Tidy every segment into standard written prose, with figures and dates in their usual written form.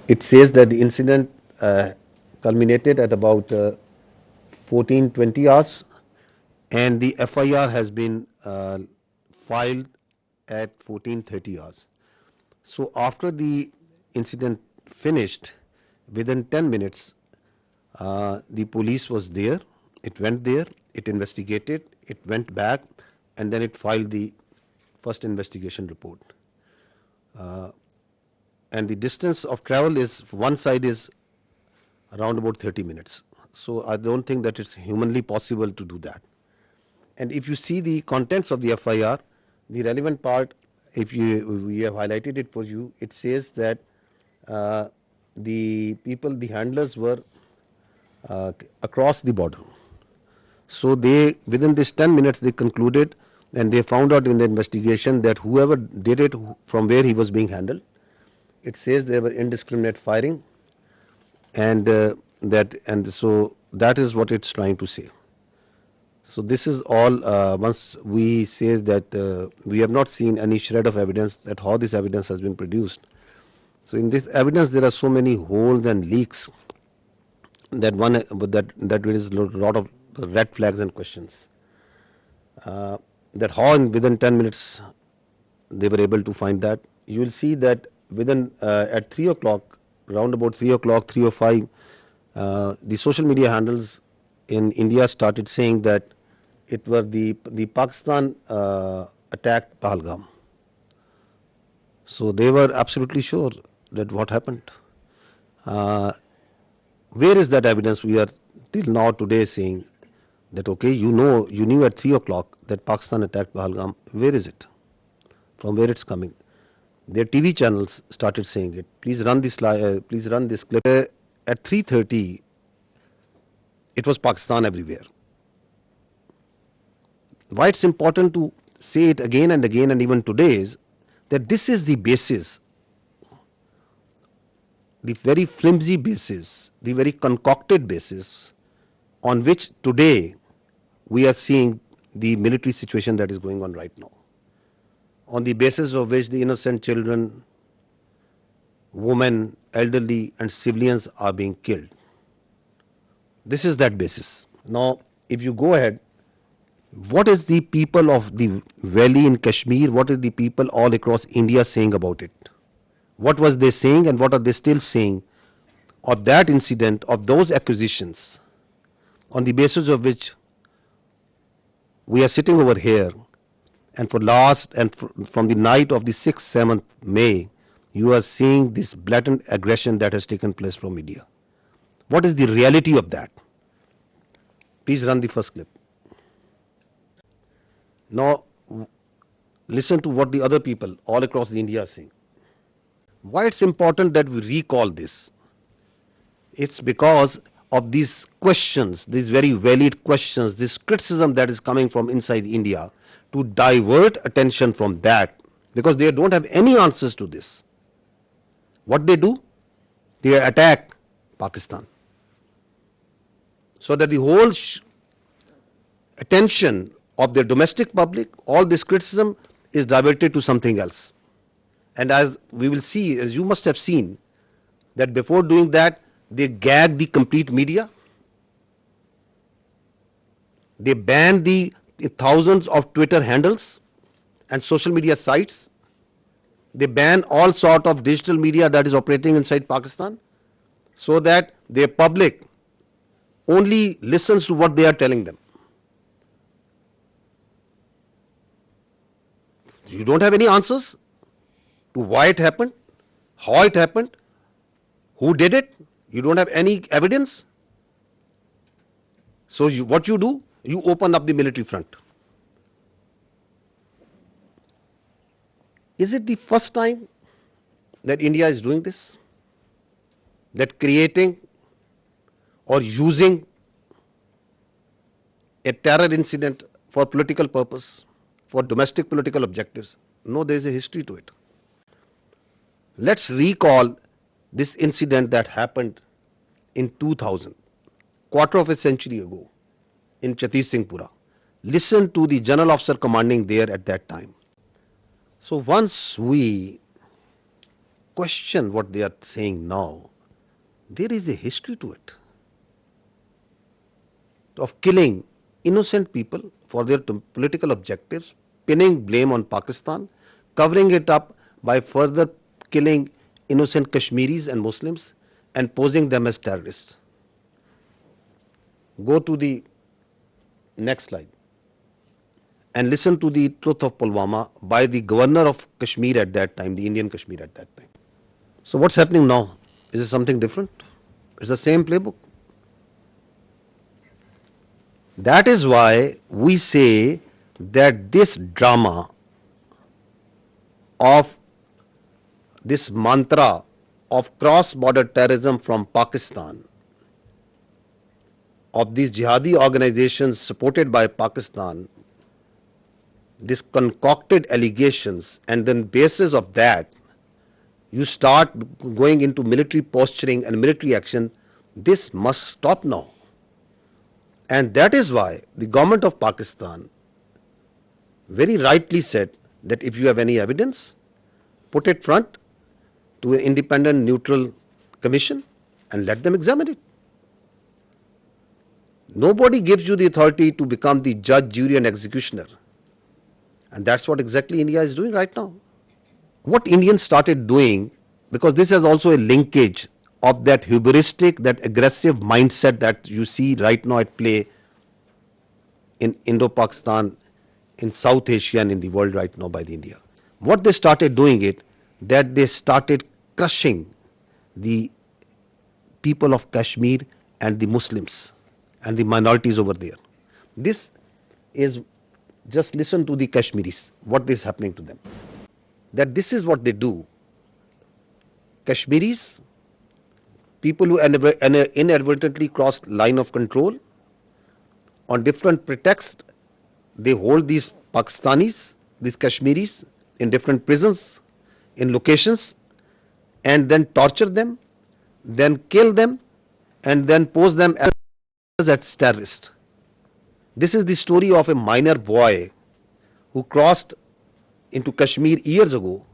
It says that the incident culminated at about 14:20 hours, and the FIR has been filed at 14:30 hours. So after the incident finished, within 10 minutes, the police was there. It went there, it investigated, it went back, and then it filed the first investigation report. And the distance of travel is, one side is around about 30 minutes. So I don't think that it's humanly possible to do that. And if you see the contents of the FIR, the relevant part, if we have highlighted it for you, it says that the people, the handlers were across the border. So they, within this 10 minutes, they concluded, and they found out in the investigation that whoever did it, from where he was being handled, it says there were indiscriminate firing, and so that is what it's trying to say. So this is all. Once we say that we have not seen any shred of evidence that how this evidence has been produced. So in this evidence there are so many holes and leaks that that raises a lot of red flags and questions. That how within 10 minutes they were able to find that. You will see that within at 3 o'clock, around about 3 o'clock, 3:05, the social media handles in India started saying that it was the Pakistan attacked Pahalgam. So they were absolutely sure that what happened. Where is that evidence? We are till now today saying that okay, you knew at 3 o'clock that Pakistan attacked Pahalgam. Where is it? From where it's coming? Their TV channels started saying it. Please run this please run this clip. At 3:30, it was Pakistan everywhere. Why it's important to say it again and again, and even today, is that this is the basis, the very flimsy basis, the very concocted basis on which today we are seeing the military situation that is going on right now, on the basis of which the innocent children, women, elderly and civilians are being killed. This is that basis. Now, if you go ahead, what is the people of the valley in Kashmir, what is the people all across India saying about it? What was they saying and what are they still saying of that incident, of those accusations, on the basis of which we are sitting over here, and for last and from the night of the 6th, 7th May, you are seeing this blatant aggression that has taken place from India. What is the reality of that? Please run the first clip. Now, listen to what the other people all across the India are saying. Why it's important that we recall this? It's because of these questions, these very valid questions, this criticism that is coming from inside India, to divert attention from that, because they don't have any answers to this. What they do? They attack Pakistan, so that the whole attention of their domestic public, all this criticism is diverted to something else. And as we will see, as you must have seen, that before doing that, they gag the complete media. They ban the thousands of Twitter handles and social media sites. They ban all sort of digital media that is operating inside Pakistan, so that their public only listens to what they are telling them. You don't have any answers to why it happened, how it happened, who did it. You don't have any evidence. So what you do, you open up the military front. Is it the first time that India is doing this? That creating or using a terror incident for political purpose, for domestic political objectives? No, there is a history to it. Let's recall this incident that happened in 2000, quarter of a century ago, in Chatti Singhpura. Listen to the general officer commanding there at that time. So once we question what they are saying now. There is a history to it of killing innocent people for their political objectives, pinning blame on Pakistan, covering it up by further killing innocent Kashmiris and Muslims and posing them as terrorists. Go to the next slide and listen to the truth of Pulwama by the governor of Kashmir at that time, the Indian Kashmir at that time. So what's happening now? Is it something different? It's the same playbook. That is why we say that this drama of this mantra of cross-border terrorism from Pakistan, of these jihadi organizations supported by Pakistan, this concocted allegations, and then basis of that, you start going into military posturing and military action. This must stop now. And that is why the government of Pakistan very rightly said that if you have any evidence, put it front to an independent, neutral commission and let them examine it. Nobody gives you the authority to become the judge, jury and executioner. And that's what exactly India is doing right now. What Indians started doing, because this has also a linkage of that hubristic, that aggressive mindset that you see right now at play in Indo-Pakistan, in South Asia and in the world right now by the India. What they started doing it, that they started crushing the people of Kashmir and the Muslims and the minorities over there. This is, just listen to the Kashmiris, what is happening to them. That this is what they do. Kashmiris, people who inadvertently cross line of control, on different pretexts, they hold these Pakistanis, these Kashmiris in different prisons, in locations, and then torture them, then kill them, and then pose them as terrorists. This is the story of a minor boy who crossed into Kashmir years ago.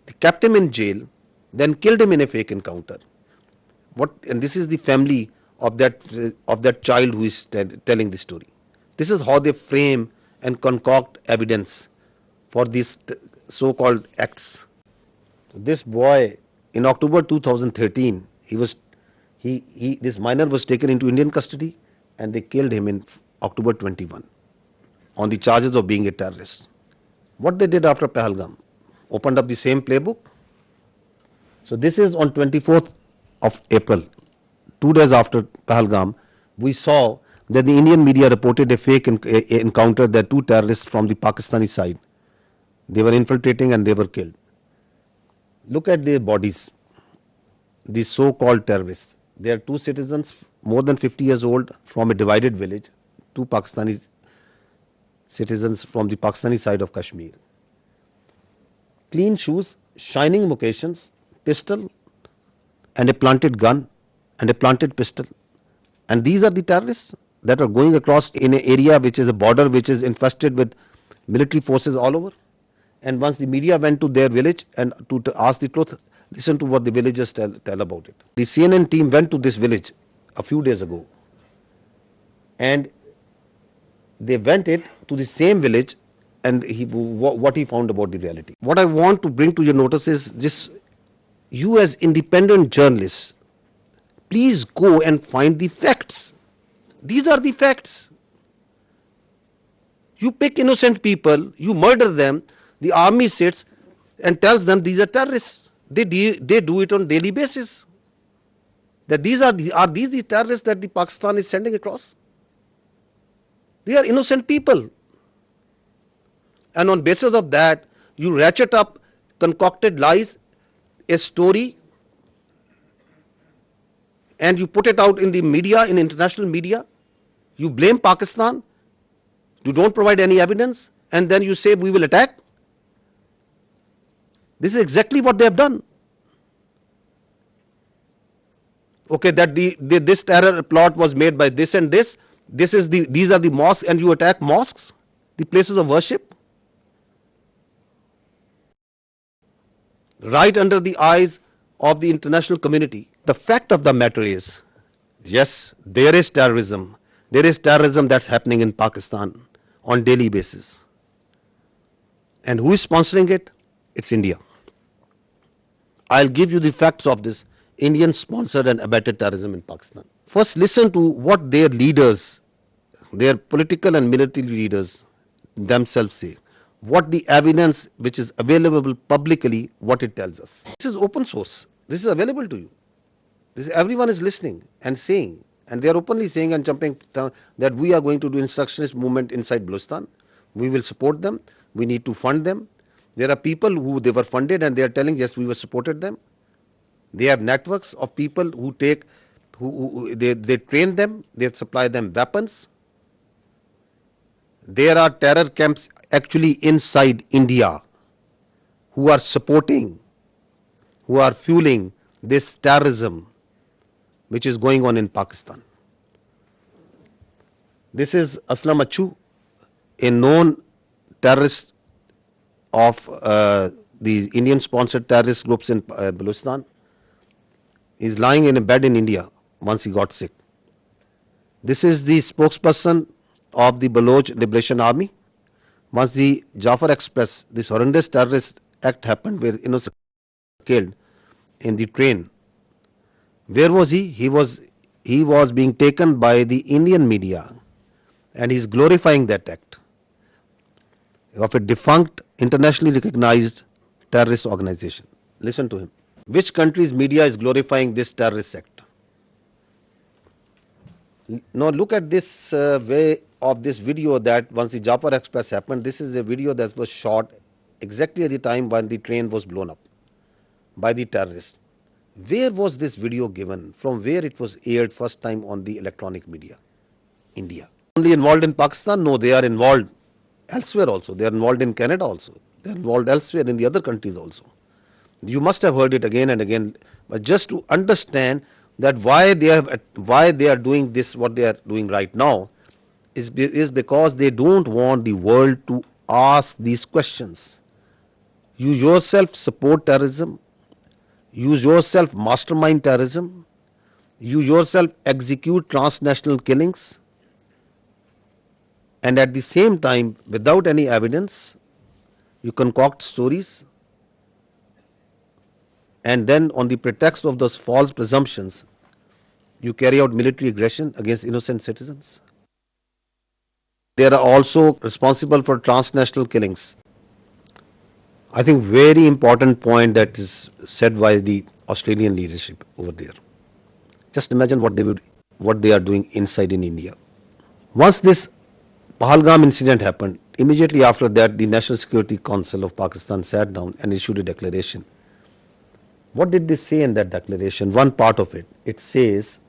They kept him in jail, then killed him in a fake encounter. And this is the family of that child who is telling the story. This is how they frame and concoct evidence for these so-called acts. This boy, in October 2013, this minor was taken into Indian custody and they killed him in October 21 on the charges of being a terrorist. What they did after Pahalgam, opened up the same playbook. So this is on 24th of April, 2 days after Pahalgam, we saw that the Indian media reported a fake encounter that two terrorists from the Pakistani side, they were infiltrating and they were killed. Look at their bodies, these so-called terrorists. They are two citizens more than 50 years old from a divided village, two Pakistani citizens from the Pakistani side of Kashmir. Clean shoes, shining moccasins, pistol and a planted gun and a planted pistol. And these are the terrorists that are going across in an area which is a border which is infested with military forces all over. And once the media went to their village and to ask the truth, listen to what the villagers tell about it. The CNN team went to this village a few days ago and they went to the same village and what he found about the reality. What I want to bring to your notice is this: you as independent journalists, please go and find the facts. These are the facts. You pick innocent people, you murder them, the army sits and tells them these are terrorists. They do it on daily basis. That are these the terrorists that the Pakistan is sending across? They are innocent people. And on basis of that, you ratchet up concocted lies, a story, and you put it out in the media, in international media. You blame Pakistan, you don't provide any evidence, and then you say we will attack. This is exactly what they have done. Okay, that this terror plot was made by this and this. These are the mosques, and you attack mosques, the places of worship, right under the eyes of the international community. The fact of the matter is, yes, there is terrorism. There is terrorism that's happening in Pakistan on daily basis. And who is sponsoring it? It's India. I'll give you the facts of this Indian sponsored and abetted terrorism in Pakistan. First, listen to what their leaders, their political and military leaders themselves say. What the evidence which is available publicly, what it tells us. This is open source. This is available to you. Everyone is listening and saying, and they are openly saying and jumping that we are going to do instructionist movement inside Balochistan. We will support them. We need to fund them. There are people who they were funded and they are telling, yes, we were supported them. They have networks of people who take, they train them, they supply them weapons. There are terror camps actually inside India who are supporting, who are fueling this terrorism which is going on in Pakistan. This is Aslam Achu, a known terrorist of the Indian-sponsored terrorist groups in Balochistan. He's lying in a bed in India once he got sick. This is the spokesperson of the Baloch Liberation Army. Once the Jafar Express, this horrendous terrorist act happened where innocent killed in the train. Where was he? He was being taken by the Indian media and he's glorifying that act of a defunct, internationally recognized terrorist organization. Listen to him. Which country's media is glorifying this terrorist act? Now look at this way of this video that once the Jafar Express happened, this is a video that was shot exactly at the time when the train was blown up by the terrorists. Where was this video given? From where it was aired first time on the electronic media? India. Only involved in Pakistan? No, they are involved elsewhere also. They are involved in Canada also. They are involved elsewhere in the other countries also. You must have heard it again and again, but just to understand that why they are doing this, what they are doing right now, is because they don't want the world to ask these questions. You yourself support terrorism. You yourself mastermind terrorism. You yourself execute transnational killings. And at the same time, without any evidence, you concoct stories. And then on the pretext of those false presumptions, you carry out military aggression against innocent citizens. They are also responsible for transnational killings. I think very important point that is said by the Australian leadership over there. Just imagine what they are doing inside in India. Once this Pahalgam incident happened, immediately after that the National Security Council of Pakistan sat down and issued a declaration. What did they say in that declaration? One part of it, it says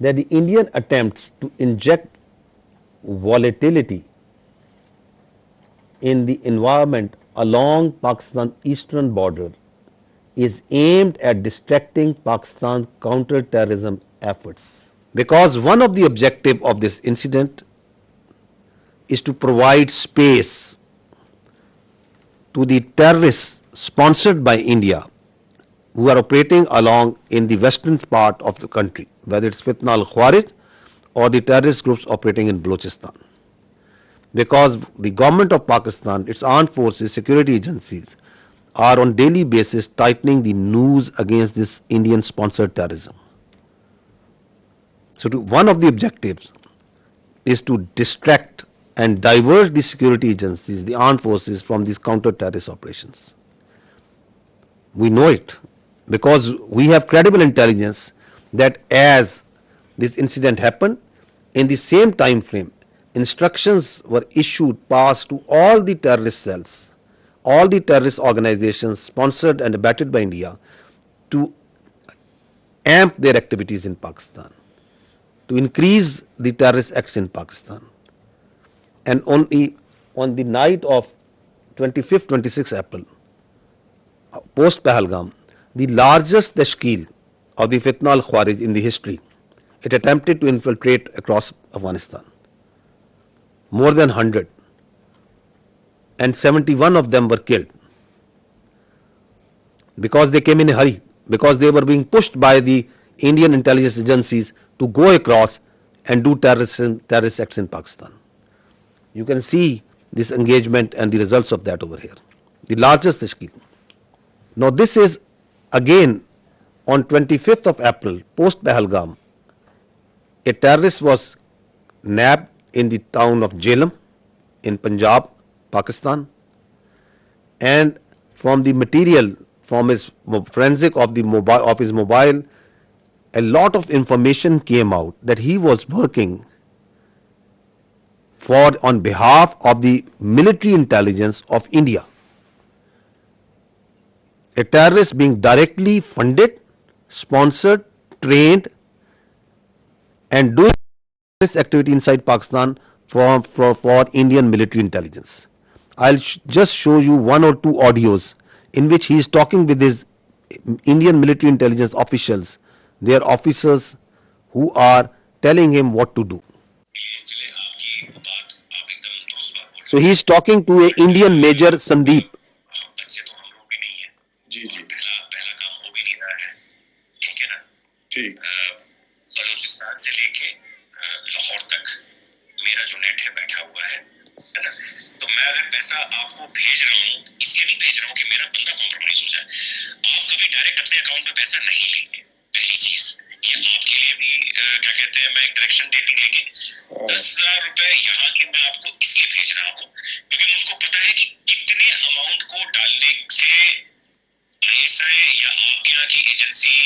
that the Indian attempts to inject volatility in the environment along Pakistan's eastern border is aimed at distracting Pakistan's counter-terrorism efforts. Because one of the objectives of this incident is to provide space to the terrorists sponsored by India who are operating along in the western part of the country, whether it's Fitna al-Khawarij or the terrorist groups operating in Balochistan. Because the government of Pakistan, its armed forces, security agencies are on daily basis tightening the noose against this Indian sponsored terrorism. So one of the objectives is to distract and divert the security agencies, the armed forces from these counter-terrorist operations. We know it because we have credible intelligence that as this incident happened, in the same time frame, instructions were issued, passed to all the terrorist cells, all the terrorist organizations sponsored and abetted by India to amp their activities in Pakistan, to increase the terrorist acts in Pakistan. And only on the night of 25th, 26th April, post Pahalgam, the largest tashkeel of the Fitna al-Khawarij in the history, it attempted to infiltrate across Afghanistan. More than 100. And 71 of them were killed. because they came in a hurry, because they were being pushed by the Indian intelligence agencies to go across and do terrorist acts in Pakistan. You can see this engagement and the results of that over here. The largest tashkil. Now this is again on 25th of April, post Pahalgam, a terrorist was nabbed in the town of Jhelum in Punjab, Pakistan, and from the material, from his forensic of his mobile, a lot of information came out that he was working on behalf of the military intelligence of India. A terrorist being directly funded, sponsored, trained, and doing this activity inside Pakistan for Indian military intelligence. I'll just show you one or two audios in which he is talking with his Indian military intelligence officials, their officers who are telling him what to do. So he is talking to a Indian Major Sandeep. Balochistan से लेके लाहौर तक मेरा जो net है बैठा हुआ है ना, तो मैं अगर पैसा आपको भेज रहा हूँ इसलिए नहीं भेज रहा हूँ कि मेरा बंदा कॉम्प्रोमाइज हो जाए। आप कभी डायरेक्ट अपने अकाउंट में पैसा नहीं लेंगे, पहली चीज ये आपके लिए भी क्या कहते हैं, मैं एक डायरेक्शन देती लेके 10,000 रुपए यहाँ के मैं आपको इसलिए भेज रहा हूँ क्योंकि मुझको पता है कि कितने अमाउंट को डालने से ISI या आपके यहाँ की एजेंसी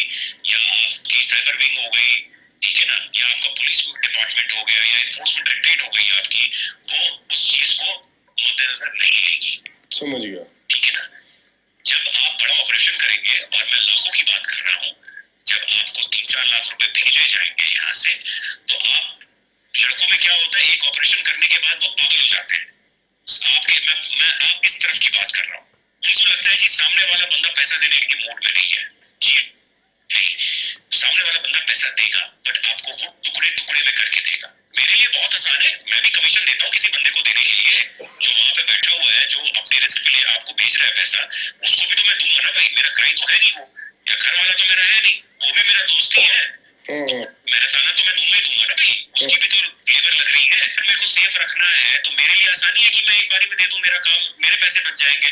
या आपकी साइबर विंग हो गई, ठीक है ना, या आपका पुलिस डिपार्टमेंट हो गया या एनफोर्समेंट डायरेक्टरेट हो गई आपकी, वो उस चीज को मद्देनजर नहीं लेगी। समझ गया, ठीक है ना। जब आप बड़ा ऑपरेशन करेंगे, और मैं लाखों की बात कर रहा हूँ, जब आपको 3-4 लाख रुपए भेजे जाएंगे यहाँ से, तो आप लड़कों में क्या होता है, एक ऑपरेशन करने के बाद वो पागल हो जाते हैं। आपके मैं आप इस तरफ की बात कर रहा हूँ, उनको लगता है कि सामने वाला बंदा पैसा देने के मूड में नहीं है। जी नहीं, सामने वाला बंदा पैसा देगा बट आपको वो टुकड़े टुकड़े में करके देगा। मेरे लिए बहुत आसान है, मैं भी कमीशन देता हूँ किसी बंदे को देने के लिए, जो वहां पे बैठा हुआ है, जो अपनी रिस्क पे आपको भेज रहा है पैसा, उसको भी तो मैं दूंगा ना भाई, मेरा क्लाइंट तो है नहीं वो, या घर वाला तो मेरा है नहीं, वो भी मेरा दोस्त ही है, मेरा ताना तो मैं दूंगा ही दूंगा ना भाई, उसकी भी तो लेबर लग रही है। फिर मेरे को सेफ रखना है तो मेरे लिए आसानी है कि मैं एक बारी में दे दूं, मेरा काम, मेरे पैसे बच जाएंगे।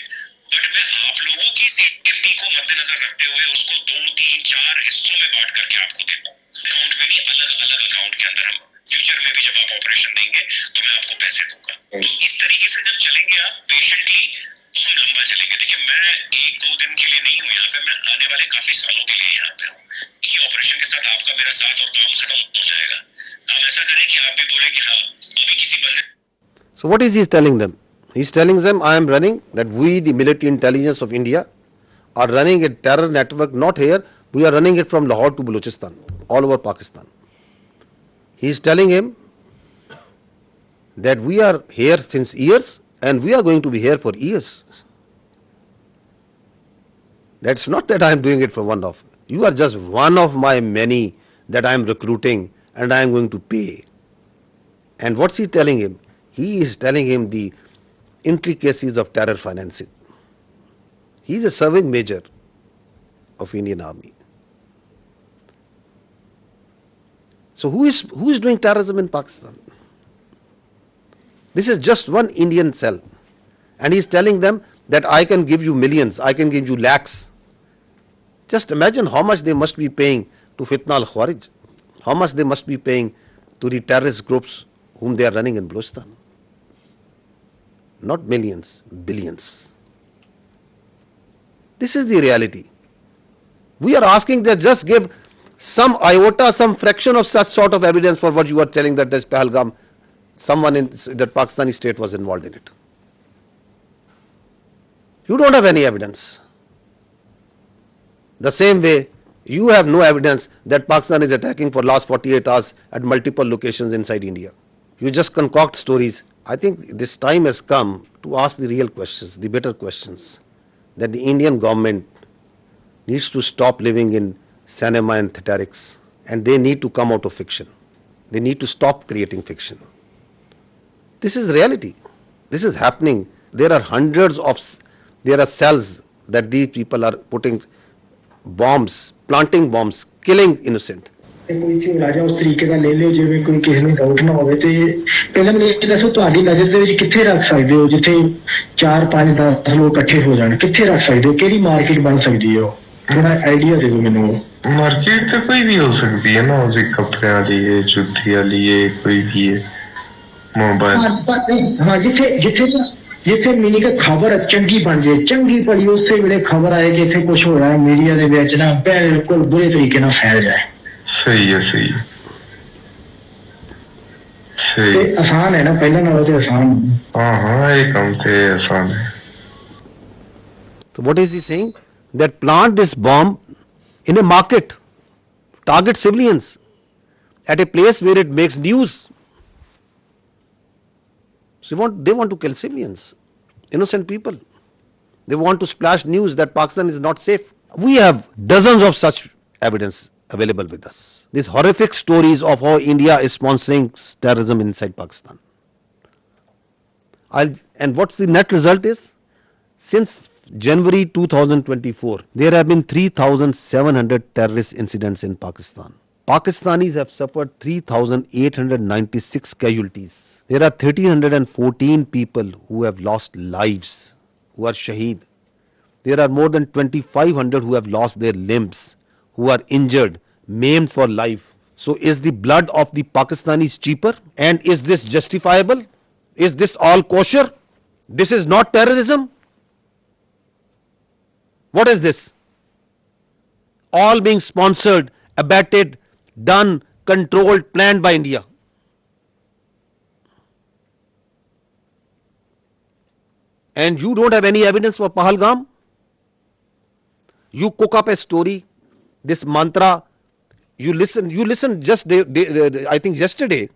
बट मैं आप लोगों की सेफ्टी को मद्देनजर रखते हुए उसको 2-3-4 हिस्सों में बांट करके आपको देता हूँ, अकाउंट में नहीं, अलग अलग अकाउंट के अंदर। हम फ्यूचर में भी जब आप ऑपरेशन देंगे तो मैं आपको पैसे दूंगा। तो इस तरीके से जब चलेंगे आप पेशेंटली, तो हम लंबा चलेंगे। देखिए मैं 1-2 दिन के लिए नहीं हूँ यहाँ पे, मैं आने वाले काफी सालों के लिए यहाँ पे हूँ। देखिए ऑपरेशन के साथ आपका मेरा साथ और काम खत्म हो जाएगा। हम ऐसा करें कि आप भी बोले कि हाँ अभी किसी बंदे। So what is he telling them? He's telling them, I am running, that we, the military intelligence of India, are running a terror network, not here, we are running it from Lahore to Balochistan, all over Pakistan. He is telling him that we are here since years and we are going to be here for years. That's not that I am doing it for one off. You are just one of my many that I am recruiting and I am going to pay. And what's he telling him? He is telling him the intricacies of terror financing. He is a serving major of Indian Army. So who is doing terrorism in Pakistan? This is just one Indian cell. And he is telling them that I can give you millions, I can give you lakhs. Just imagine how much they must be paying to Fitna al-Khawarij, how much they must be paying to the terrorist groups whom they are running in Balochistan. Not millions, billions. This is the reality. We are asking that just give some iota, some fraction of such sort of evidence for what you are telling that this Pahalgam, someone in that Pakistani state was involved in it. You don't have any evidence. The same way, you have no evidence that Pakistan is attacking for last 48 hours at multiple locations inside India. You just concoct stories. I think this time has come to ask the real questions, the better questions, that the Indian government needs to stop living in cinema and theatrics, and they need to come out of fiction. They need to stop creating fiction. This is reality. This is happening. There are cells that these people are putting bombs, planting bombs, killing innocent. ਤੇ ਕੋਈ ਝੋਲਾ ਜਾਂ ਉਸ ਤਰੀਕੇ ਦਾ ਲੈ ਲਿਓ ਜਿਵੇਂ ਕੋਈ ਕਿਸੇ ਨੂੰ ਡਾਊਟ ਨਾ ਹੋਵੇ ਤੇ ਪਹਿਲਾਂ ਮੈਨੂੰ ਇਹ ਦੱਸੋ ਤੁਹਾਡੀ ਨਜ਼ਰ ਦੇ ਵਿੱਚ ਕਿੱਥੇ ਰੱਖ ਸਕਦੇ ਹੋ ਜਿੱਥੇ 4 5 10 ਲੋਕ ਇਕੱਠੇ ਹੋ ਜਾਣ ਕਿੱਥੇ ਰੱਖ ਸਕਦੇ ਹੋ ਕਿਹੜੀ ਮਾਰਕੀਟ ਬਣ ਸਕਦੀ ਹੈ ਉਹ ਥੋੜਾ ਆਈਡੀਆ ਦੇ ਦਿਓ ਮੈਨੂੰ मार्केट तो कोई भी हो सकती है ना उसे कपड़े वाली है जूती वाली है कोई भी है मोबाइल हाँ जिथे जिथे जिथे मीनी का खबर चंगी बन जाए चंगी भली उसे वे खबर आए कि इतने कुछ हो रहा है मीडिया के विच ना बिल्कुल बुरे तरीके ना फैल जाए सही है सही आसान है ना पहले नालों तो आसान हाँ हाँ ये काम तो आसान है So what is he saying? That plant this bomb in a market, target civilians at a place where it makes news. So they want to kill civilians, innocent people. They want to splash news that Pakistan is not safe. We have dozens of such evidence available with us. These horrific stories of how India is sponsoring terrorism inside Pakistan. And what's the net result is? Since January 2024, there have been 3,700 terrorist incidents in Pakistan. Pakistanis have suffered 3,896 casualties. There are 1,314 people who have lost lives, who are shaheed. There are more than 2,500 who have lost their limbs, who are injured, maimed for life. So is the blood of the Pakistanis cheaper? And is this justifiable? Is this all kosher? This is not terrorism? What is this? All being sponsored, abetted, done, controlled, planned by India. And you don't have any evidence for Pahalgam? You cook up a story, this mantra, you listen just I think yesterday.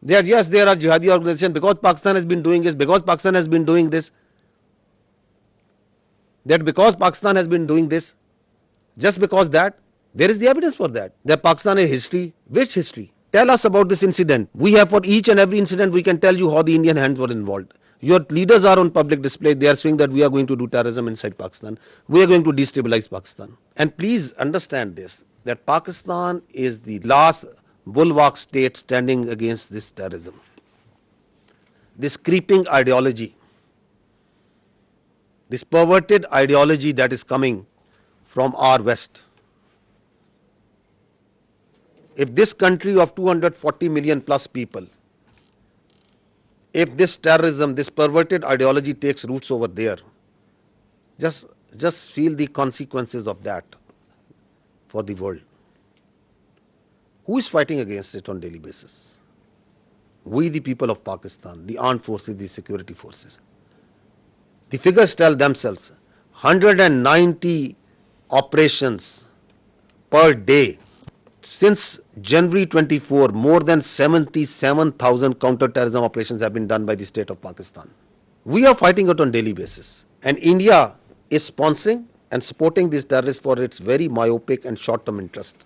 There are jihadi organizations because Pakistan has been doing this, because Pakistan has been doing this. That because Pakistan has been doing this, just because that, where is the evidence for that? That Pakistan has history. Which history? Tell us about this incident. We have for each and every incident, we can tell you how the Indian hands were involved. Your leaders are on public display. They are saying that we are going to do terrorism inside Pakistan. We are going to destabilize Pakistan. And please understand this, that Pakistan is the last bulwark state standing against this terrorism. This creeping ideology, this perverted ideology that is coming from our West. If this country of 240 million plus people, if this terrorism, this perverted ideology takes roots over there, just feel the consequences of that for the world. Who is fighting against it on daily basis? We, the people of Pakistan, the armed forces, the security forces. The figures tell themselves, 190 operations per day. Since January 24, more than 77,000 counter-terrorism operations have been done by the state of Pakistan. We are fighting it on daily basis. And India is sponsoring and supporting these terrorists for its very myopic and short-term interest.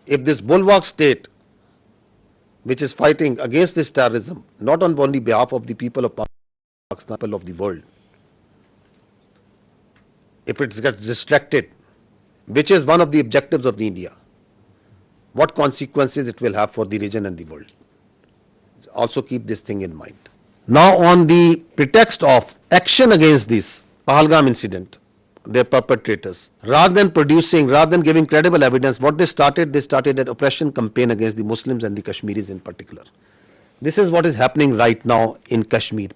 If this bulwark state, which is fighting against this terrorism, not on only behalf of the people of Pakistan, people of the world, if it gets distracted, which is one of the objectives of the India, what consequences it will have for the region and the world. Also keep this thing in mind. Now on the pretext of action against this Pahalgam incident, their perpetrators, rather than giving credible evidence, what they started an oppression campaign against the Muslims and the Kashmiris in particular. This is what is happening right now in Kashmir.